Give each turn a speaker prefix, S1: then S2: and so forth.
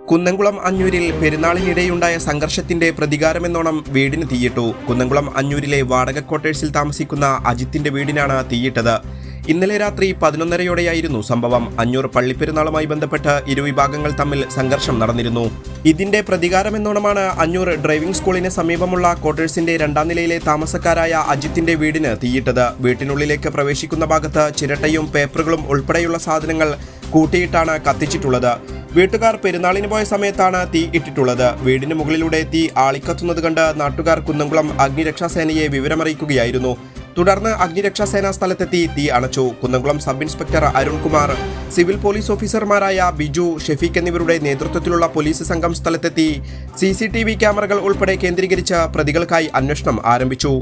S1: കുന്നംകുളം അഞ്ഞൂരിൽ പെരുന്നാളിനിടെയുണ്ടായ സംഘർഷത്തിന്റെ പ്രതികാരമെന്നോണം വീടിന് തീയിട്ടു. കുന്നംകുളം അഞ്ഞൂരിലെ വാടക ക്വാർട്ടേഴ്സിൽ താമസിക്കുന്ന അജിത്തിന്റെ വീടിനാണ് തീയിട്ടത്. ഇന്നലെ രാത്രി 11:30യോടെയായിരുന്നു സംഭവം. അഞ്ഞൂർ പള്ളിപ്പെരുന്നാളുമായി ബന്ധപ്പെട്ട് ഇരുവിഭാഗങ്ങൾ തമ്മിൽ സംഘർഷം നടന്നിരുന്നു. ഇതിന്റെ പ്രതികാരമെന്നോണമാണ് അഞ്ഞൂർ ഡ്രൈവിംഗ് സ്കൂളിന് സമീപമുള്ള ക്വാർട്ടേഴ്സിന്റെ 2ാം നിലയിലെ താമസക്കാരായ അജിത്തിന്റെ വീടിന് തീയിട്ടത്. വീട്ടിനുള്ളിലേക്ക് പ്രവേശിക്കുന്ന ഭാഗത്ത് ചിരട്ടയും പേപ്പറുകളും ഉൾപ്പെടെയുള്ള സാധനങ്ങൾ കൂട്ടിയിട്ടാണ് കത്തിച്ചിട്ടുള്ളത്. വീട്ടുകാർ പെരുന്നാളിന് പോയ സമയത്താണ് തീ ഇട്ടിട്ടുള്ളത്. വീടിന് മുകളിലൂടെ തീ ആളിക്കത്തുന്നത് കണ്ട് നാട്ടുകാർ കുന്നംകുളം അഗ്നിരക്ഷാസേനയെ വിവരമറിയിക്കുകയായിരുന്നു. തുടർന്ന് അഗ്നിരക്ഷാസേന സ്ഥലത്തെത്തി തീ അണച്ചു. Kunnamkulam sub inspector Arunkumar, civil police ഓഫീസർമാരായ ബിജു, ഷെഫീഖ് എന്നിവരുടെ നേതൃത്വത്തിലുള്ള പോലീസ് സംഘം സ്ഥലത്തെത്തി CCTV ക്യാമറകൾ ഉൾപ്പെടെ കേന്ദ്രീകരിച്ച് പ്രതികൾക്കായി അന്വേഷണം ആരംഭിച്ചു.